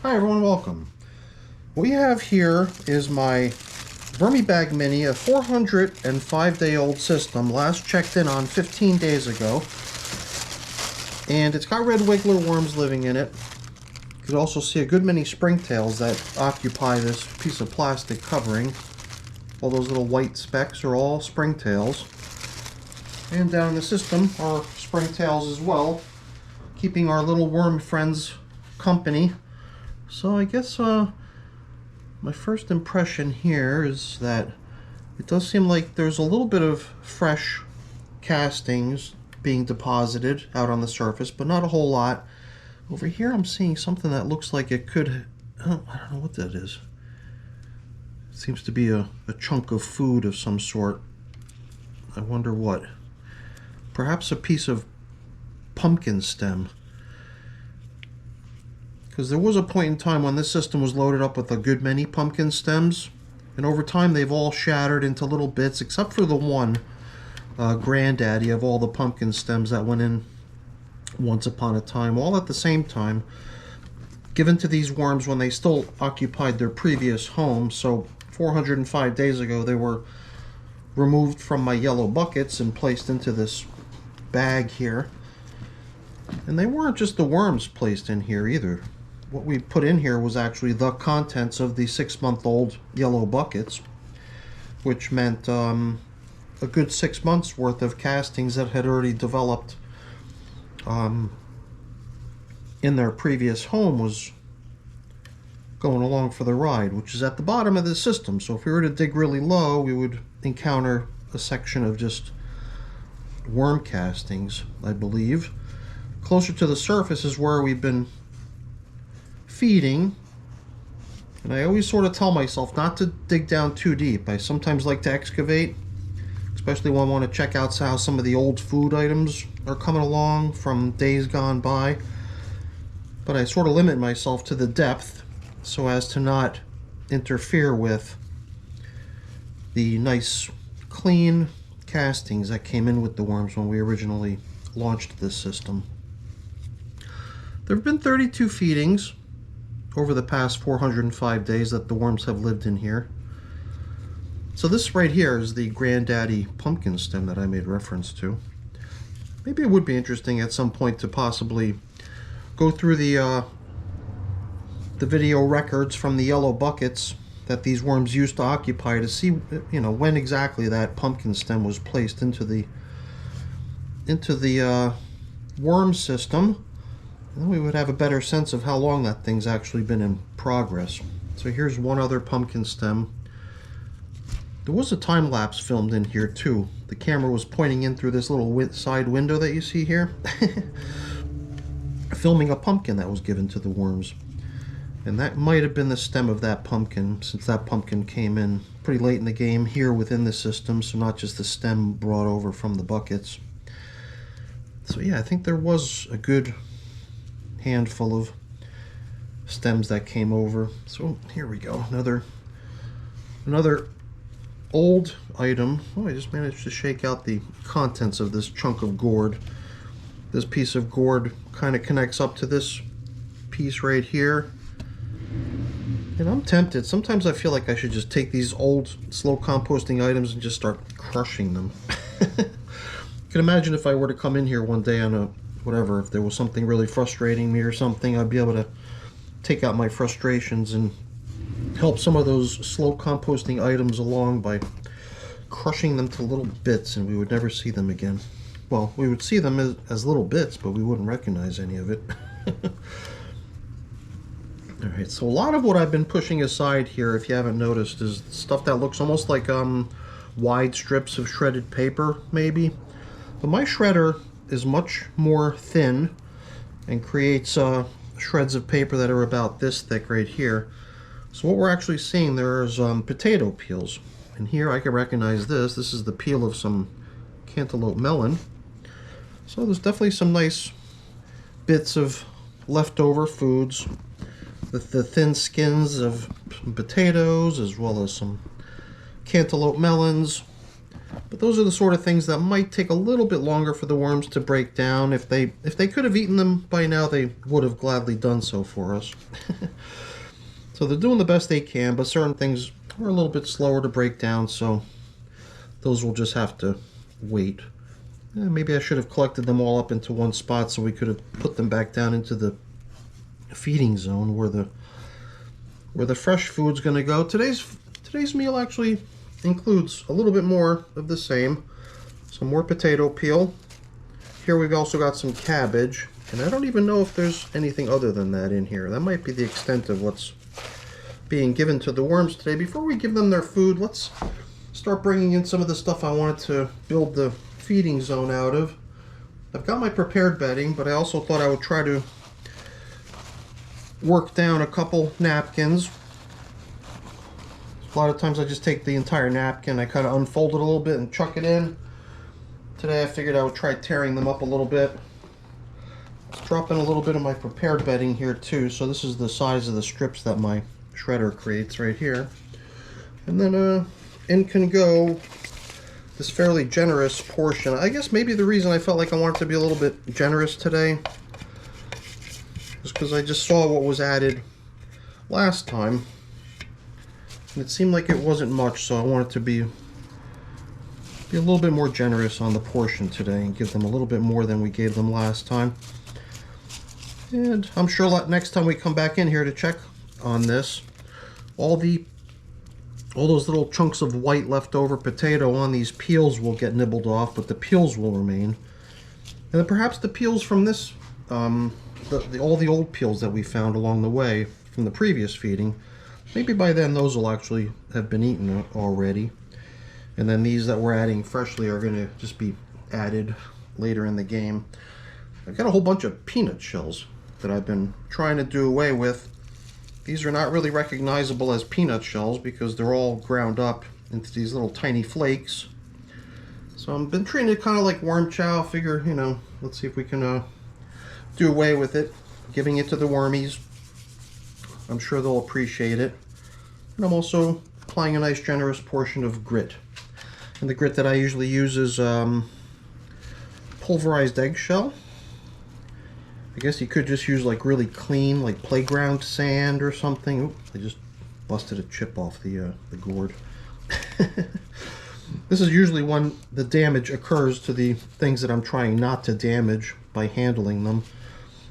Hi everyone, welcome. What we have here is my Vermibag Mini, a 405-day-old system, last checked in on 15 days ago. And it's got red wiggler worms living in it. You can also see a good many springtails that occupy this piece of plastic covering. All those little white specks are all springtails. And down in the system are springtails as well, keeping our little worm friends company. So I guess my first impression here is that it does seem like there's a little bit of fresh castings being deposited out on the surface, but not a whole lot. Over here I'm seeing something that looks like it could, I don't know what that is. It seems to be a chunk of food of some sort. I wonder what. Perhaps a piece of pumpkin stem. Because there was a point in time when this system was loaded up with a good many pumpkin stems, and over time they've all shattered into little bits, except for the one granddaddy of all the pumpkin stems that went in once upon a time, all at the same time, given to these worms when they still occupied their previous home. So 405 days ago they were removed from my yellow buckets and placed into this bag here. And they weren't just the worms placed in here either. What we put in here was actually the contents of the 6-month-old yellow buckets, which meant a good 6 months worth of castings that had already developed in their previous home was going along for the ride, which is at the bottom of the system. So if we were to dig really low, we would encounter a section of just worm castings, I believe. Closer to the surface is where we've been feeding, and I always sort of tell myself not to dig down too deep. I sometimes like to excavate, especially when I want to check out how some of the old food items are coming along from days gone by. But I sort of limit myself to the depth so as to not interfere with the nice clean castings that came in with the worms when we originally launched this system. There have been 32 feedings over the past 405 days that the worms have lived in here. So this right here is the granddaddy pumpkin stem that I made reference to. Maybe it would be interesting at some point to possibly go through the video records from the yellow buckets that these worms used to occupy to see, you know, when exactly that pumpkin stem was placed into the worm system. Then we would have a better sense of how long that thing's actually been in progress. So here's one other pumpkin stem. There was a time lapse filmed in here too. The camera was pointing in through this little side window that you see here, filming a pumpkin that was given to the worms. And that might have been the stem of that pumpkin, since that pumpkin came in pretty late in the game here within the system, so not just the stem brought over from the buckets. So yeah, I think there was a good handful of stems that came over. So here we go, another old item. Oh, I just managed to shake out the contents of this chunk of gourd. This piece of gourd kind of connects up to this piece right here, and I'm tempted. Sometimes I feel like I should just take these old slow composting items and just start crushing them. You can imagine if I were to come in here one day on a whatever, if there was something really frustrating me or something, I'd be able to take out my frustrations and help some of those slow composting items along by crushing them to little bits, and we would never see them again. Well, we would see them as little bits, but we wouldn't recognize any of it. Alright, so a lot of what I've been pushing aside here, if you haven't noticed, is stuff that looks almost like wide strips of shredded paper, maybe. But my shredder is much more thin and creates shreds of paper that are about this thick right here. So what we're actually seeing there is potato peels. And here I can recognize this. This is the peel of some cantaloupe melon. So there's definitely some nice bits of leftover foods with the thin skins of some potatoes, as well as some cantaloupe melons. But those are the sort of things that might take a little bit longer for the worms to break down. If they could have eaten them by now, they would have gladly done so for us. So they're doing the best they can, but certain things are a little bit slower to break down, so those will just have to wait. Maybe I should have collected them all up into one spot so we could have put them back down into the feeding zone where the fresh food's going to go. Today's meal actually includes a little bit more of the same. Some more potato peel. Here we've also got some cabbage, and I don't even know if there's anything other than that in here. That might be the extent of what's being given to the worms today. Before we give them their food, let's start bringing in some of the stuff I wanted to build the feeding zone out of. I've got my prepared bedding, but I also thought I would try to work down a couple napkins. A lot of times I just take the entire napkin, I kind of unfold it a little bit and chuck it in. Today I figured I would try tearing them up a little bit. Let's drop in a little bit of my prepared bedding here too. So this is the size of the strips that my shredder creates right here. And then in can go this fairly generous portion. I guess maybe the reason I felt like I wanted to be a little bit generous today is because I just saw what was added last time. And it seemed like it wasn't much, so I wanted to be a little bit more generous on the portion today and give them a little bit more than we gave them last time. And I'm sure next time we come back in here to check on this, all those little chunks of white leftover potato on these peels will get nibbled off, but the peels will remain. And then perhaps the peels from this, all the old peels that we found along the way from the previous feeding, maybe by then those will actually have been eaten already. And then these that we're adding freshly are going to just be added later in the game. I've got a whole bunch of peanut shells that I've been trying to do away with. These are not really recognizable as peanut shells because they're all ground up into these little tiny flakes. So I've been treating it kind of like worm chow. Figure, let's see if we can do away with it, giving it to the wormies. I'm sure they'll appreciate it. And I'm also applying a nice generous portion of grit. And the grit that I usually use is pulverized eggshell. I guess you could just use like really clean, like playground sand or something. Oop, I just busted a chip off the gourd. This is usually when the damage occurs to the things that I'm trying not to damage by handling them,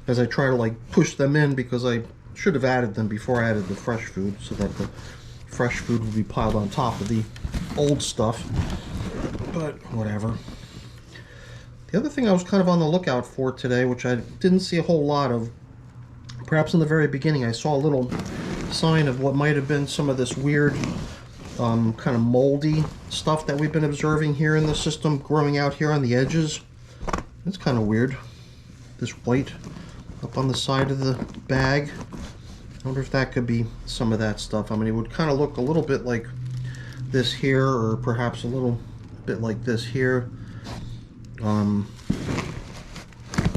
as I try to like push them in, because I should have added them before I added the fresh food, so that the fresh food would be piled on top of the old stuff. But whatever. The other thing I was kind of on the lookout for today, which I didn't see a whole lot of, perhaps in the very beginning I saw a little sign of what might have been some of this weird kind of moldy stuff that we've been observing here in the system growing out here on the edges. It's kind of weird. This white up on the side of the bag. I wonder if that could be some of that stuff. I mean, it would kind of look a little bit like this here, or perhaps a little bit like this here.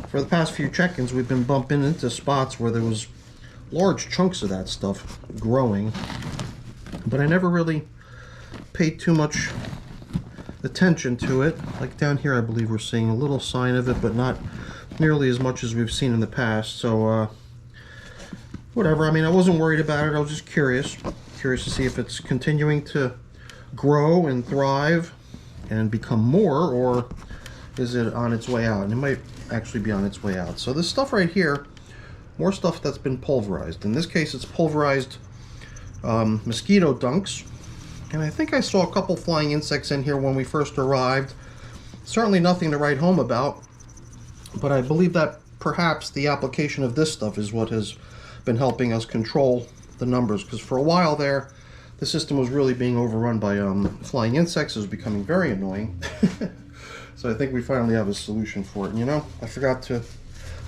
For the past few check-ins, we've been bumping into spots where there was large chunks of that stuff growing, but I never really paid too much attention to it. Like down here, I believe we're seeing a little sign of it, but not nearly as much as we've seen in the past. So whatever. I mean, I wasn't worried about it. I was just curious to see if it's continuing to grow and thrive and become more, or is it on its way out? And it might actually be on its way out. So this stuff right here, more stuff that's been pulverized. In this case, it's pulverized mosquito dunks. And I think I saw a couple flying insects in here when we first arrived. Certainly nothing to write home about, but I believe that perhaps the application of this stuff is what has been helping us control the numbers, because for a while there, the system was really being overrun by flying insects. It was becoming very annoying. So I think we finally have a solution for it. And, I forgot to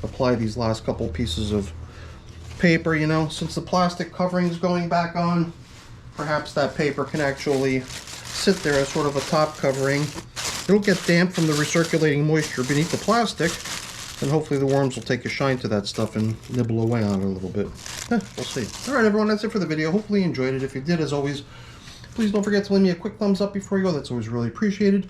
apply these last couple pieces of paper. Since the plastic covering is going back on, perhaps that paper can actually sit there as sort of a top covering. It'll get damp from the recirculating moisture beneath the plastic, and hopefully the worms will take a shine to that stuff and nibble away on it a little bit. We'll see. Alright everyone, that's it for the video. Hopefully you enjoyed it. If you did, as always, Please don't forget to leave me a quick thumbs up before you go. That's always really appreciated.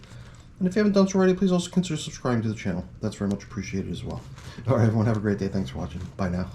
And if you haven't done so already, please also consider subscribing to the channel. That's very much appreciated as well. All right, everyone, have a great day. Thanks for watching. Bye now.